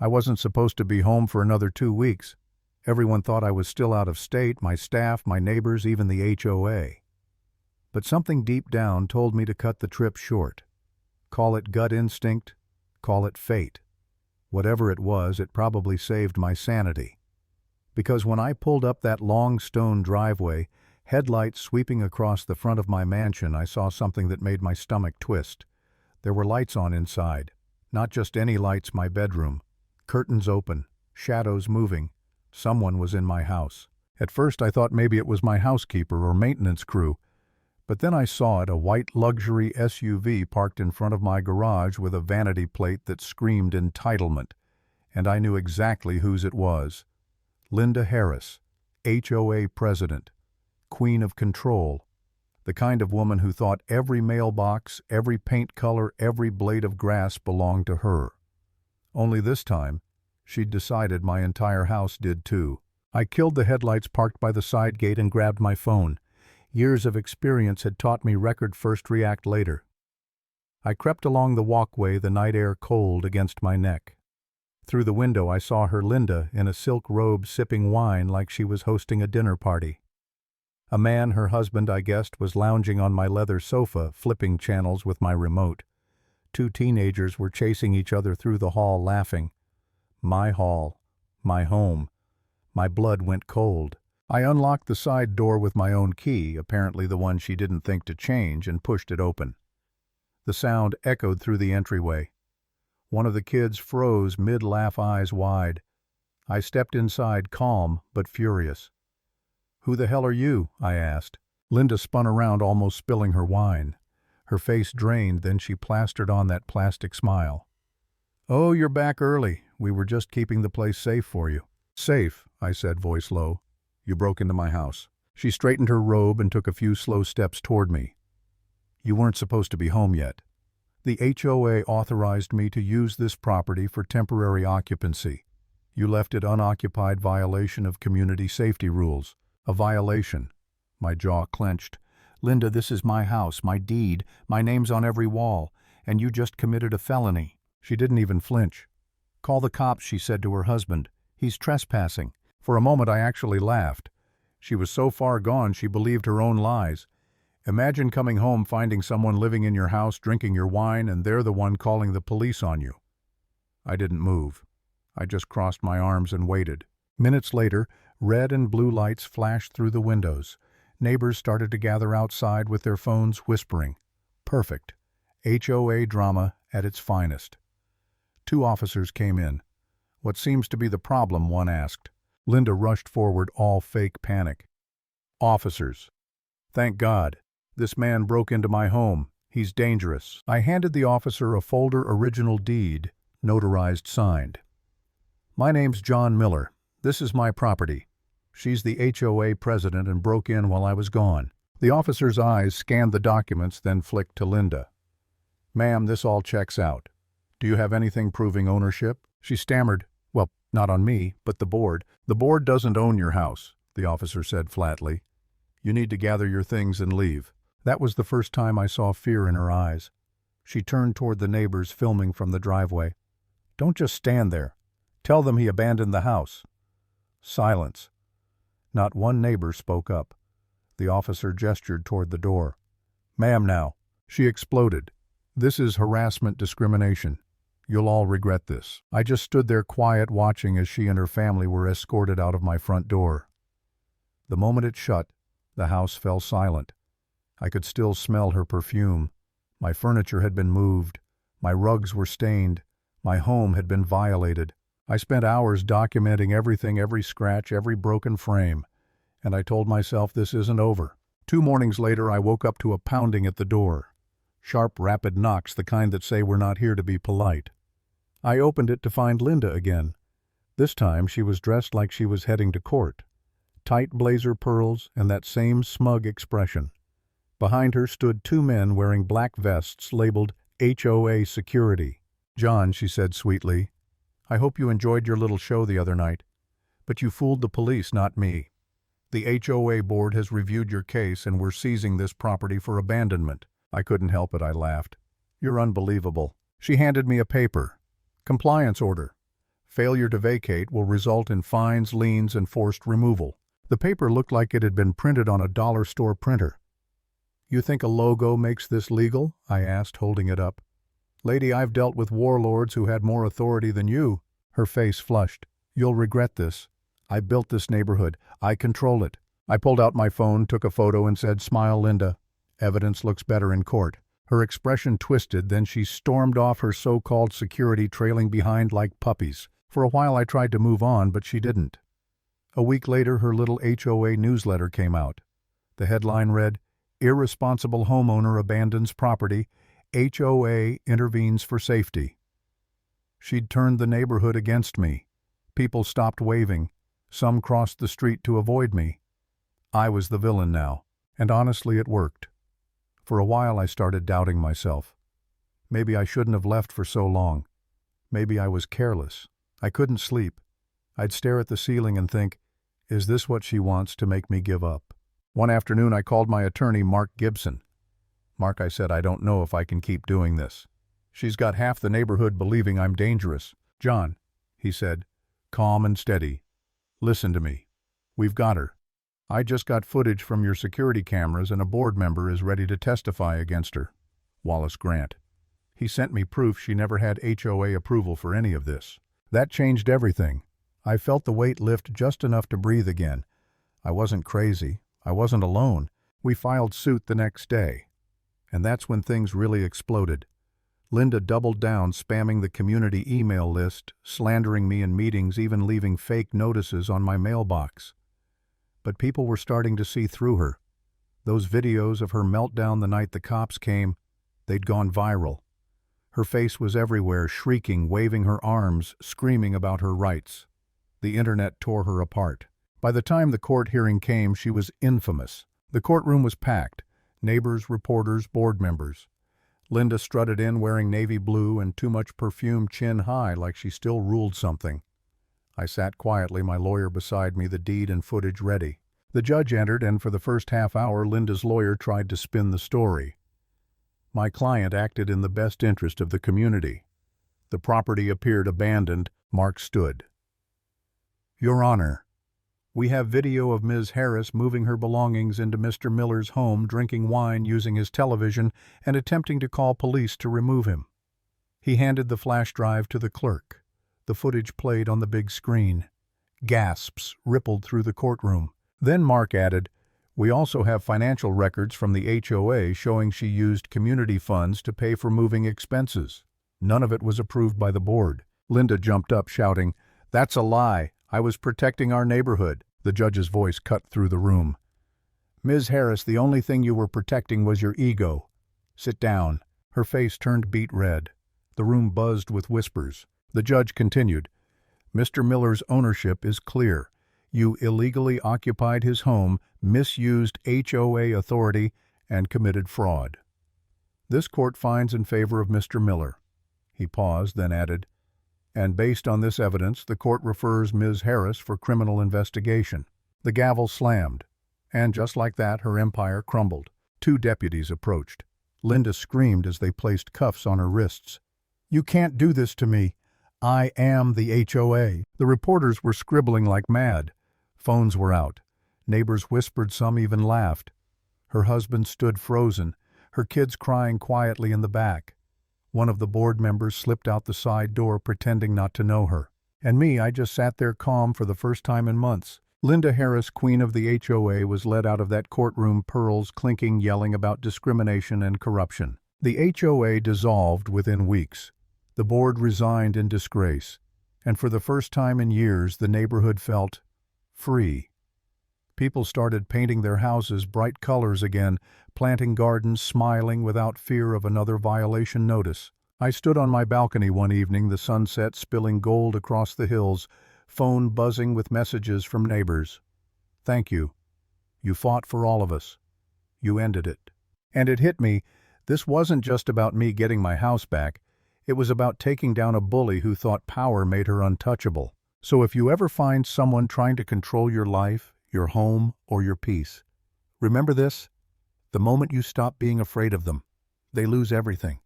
I wasn't supposed to be home for another 2 weeks. Everyone thought I was still out of state, my staff, my neighbors, even the HOA. But something deep down told me to cut the trip short. Call it gut instinct, call it fate. Whatever it was, it probably saved my sanity. Because when I pulled up that long stone driveway, headlights sweeping across the front of my mansion, I saw something that made my stomach twist. There were lights on inside. Not just any lights, my bedroom. Curtains open, shadows moving. Someone was in my house. At first I thought maybe it was my housekeeper or maintenance crew, but then I saw it, a white luxury SUV parked in front of my garage with a vanity plate that screamed entitlement, and I knew exactly whose it was. Linda Harris, HOA president, queen of control, the kind of woman who thought every mailbox, every paint color, every blade of grass belonged to her. Only this time, she'd decided my entire house did too. I killed the headlights parked by the side gate and grabbed my phone. Years of experience had taught me record first, react later. I crept along the walkway, the night air cold against my neck. Through the window I saw her, Linda, in a silk robe sipping wine like she was hosting a dinner party. A man, her husband I guessed, was lounging on my leather sofa, flipping channels with my remote. 2 teenagers were chasing each other through the hall, laughing. My hall, my home. My blood went cold. I unlocked the side door with my own key, apparently the one she didn't think to change, and pushed it open. The sound echoed through the entryway. One of the kids froze mid-laugh, eyes wide. I stepped inside, calm but furious. "Who the hell are you?" I asked. Linda spun around, almost spilling her wine. Her face drained, then she plastered on that plastic smile. "Oh, you're back early. We were just keeping the place safe for you." "Safe," I said, voice low. "You broke into my house." She straightened her robe and took a few slow steps toward me. "You weren't supposed to be home yet. The HOA authorized me to use this property for temporary occupancy. You left it unoccupied, violation of community safety rules." "A violation?" My jaw clenched. "Linda, this is my house, my deed, my name's on every wall, and you just committed a felony." She didn't even flinch. "Call the cops," she said to her husband. "He's trespassing." For a moment I actually laughed. She was so far gone she believed her own lies. Imagine coming home, finding someone living in your house, drinking your wine, and they're the one calling the police on you. I didn't move. I just crossed my arms and waited. Minutes later, red and blue lights flashed through the windows. Neighbors started to gather outside with their phones, whispering. Perfect. HOA drama at its finest. 2 officers came in. "What seems to be the problem?" one asked. Linda rushed forward, all fake panic. "Officers. Thank God. This man broke into my home. He's dangerous." I handed the officer a folder, original deed, notarized, signed. "My name's John Miller. This is my property. She's the HOA president and broke in while I was gone." The officer's eyes scanned the documents, then flicked to Linda. "Ma'am, this all checks out. Do you have anything proving ownership?" She stammered. "Well, not on me, but the board." "The board doesn't own your house," the officer said flatly. "You need to gather your things and leave." That was the first time I saw fear in her eyes. She turned toward the neighbors filming from the driveway. "Don't just stand there. Tell them he abandoned the house." Silence. Not one neighbor spoke up. The officer gestured toward the door. "Ma'am, now." She exploded. "This is harassment, discrimination. You'll all regret this." I just stood there quiet, watching as she and her family were escorted out of my front door. The moment it shut, the house fell silent. I could still smell her perfume. My furniture had been moved. My rugs were stained. My home had been violated. I spent hours documenting everything, every scratch, every broken frame. And I told myself this isn't over. 2 mornings later, I woke up to a pounding at the door. Sharp, rapid knocks, the kind that say we're not here to be polite. I opened it to find Linda again. This time she was dressed like she was heading to court. Tight blazer pearls and that same smug expression. Behind her stood 2 men wearing black vests labeled HOA Security. "John," she said sweetly, "I hope you enjoyed your little show the other night. But you fooled the police, not me. The HOA board has reviewed your case and we're seizing this property for abandonment." I couldn't help it, I laughed. "You're unbelievable." She handed me a paper. "Compliance order. Failure to vacate will result in fines, liens, and forced removal. The paper looked like it had been printed on a dollar store printer. "You think a logo makes this legal?" I asked, holding it up. "Lady, I've dealt with warlords who had more authority than you." Her face flushed. "You'll regret this. I built this neighborhood. I control it." I pulled out my phone, took a photo, and said, "Smile, Linda. Evidence looks better in court." Her expression twisted, then she stormed off, her so-called security trailing behind like puppies. For a while I tried to move on, but she didn't. A week later, her little HOA newsletter came out. The headline read, "Irresponsible homeowner abandons property. HOA intervenes for safety." She'd turned the neighborhood against me. People stopped waving. Some crossed the street to avoid me. I was the villain now, and honestly it worked. For a while I started doubting myself. Maybe I shouldn't have left for so long. Maybe I was careless. I couldn't sleep. I'd stare at the ceiling and think, is this what she wants to make me give up? One afternoon I called my attorney, Mark Gibson. "Mark," I said, "I don't know if I can keep doing this. She's got half the neighborhood believing I'm dangerous." "John," he said, calm and steady, "listen to me. We've got her. I just got footage from your security cameras and a board member is ready to testify against her. Wallace Grant. He sent me proof she never had HOA approval for any of this." That changed everything. I felt the weight lift just enough to breathe again. I wasn't crazy. I wasn't alone. We filed suit the next day. And that's when things really exploded. Linda doubled down, spamming the community email list, slandering me in meetings, even leaving fake notices on my mailbox. But people were starting to see through her. Those videos of her meltdown the night the cops came, they'd gone viral. Her face was everywhere, shrieking, waving her arms, screaming about her rights. The internet tore her apart. By the time the court hearing came, she was infamous. The courtroom was packed. Neighbors, reporters, board members. Linda strutted in wearing navy blue and too much perfume, chin high, like she still ruled something. I sat quietly, my lawyer beside me, the deed and footage ready. The judge entered, and for the first half hour, Linda's lawyer tried to spin the story. My client acted in the best interest of the community. The property appeared abandoned. Mark stood. "Your Honor, we have video of Ms. Harris moving her belongings into Mr. Miller's home, drinking wine, using his television, and attempting to call police to remove him." He handed the flash drive to the clerk. The footage played on the big screen. Gasps rippled through the courtroom. Then Mark added, "We also have financial records from the HOA showing she used community funds to pay for moving expenses. None of it was approved by the board." Linda jumped up, shouting, "That's a lie. I was protecting our neighborhood." The judge's voice cut through the room. "Ms. Harris, the only thing you were protecting was your ego. Sit down." Her face turned beet red. The room buzzed with whispers. The judge continued, "Mr. Miller's ownership is clear. You illegally occupied his home, misused HOA authority, and committed fraud. This court finds in favor of Mr. Miller." He paused, then added, "And based on this evidence, the court refers Ms. Harris for criminal investigation." The gavel slammed, and just like that, her empire crumbled. 2 deputies approached. Linda screamed as they placed cuffs on her wrists. "You can't do this to me. I am the HOA." The reporters were scribbling like mad. Phones were out. Neighbors whispered, some even laughed. Her husband stood frozen, her kids crying quietly in the back. One of the board members slipped out the side door, pretending not to know her. And me, I just sat there calm for the first time in months. Linda Harris, queen of the HOA, was led out of that courtroom, pearls clinking, yelling about discrimination and corruption. The HOA dissolved within weeks. The board resigned in disgrace. And for the first time in years, the neighborhood felt free. People started painting their houses bright colors again, planting gardens, smiling without fear of another violation notice. I stood on my balcony one evening, the sunset spilling gold across the hills, phone buzzing with messages from neighbors. "Thank you. You fought for all of us. You ended it." And it hit me, this wasn't just about me getting my house back. It was about taking down a bully who thought power made her untouchable. So if you ever find someone trying to control your life, your home, or your peace, remember this: the moment you stop being afraid of them, they lose everything.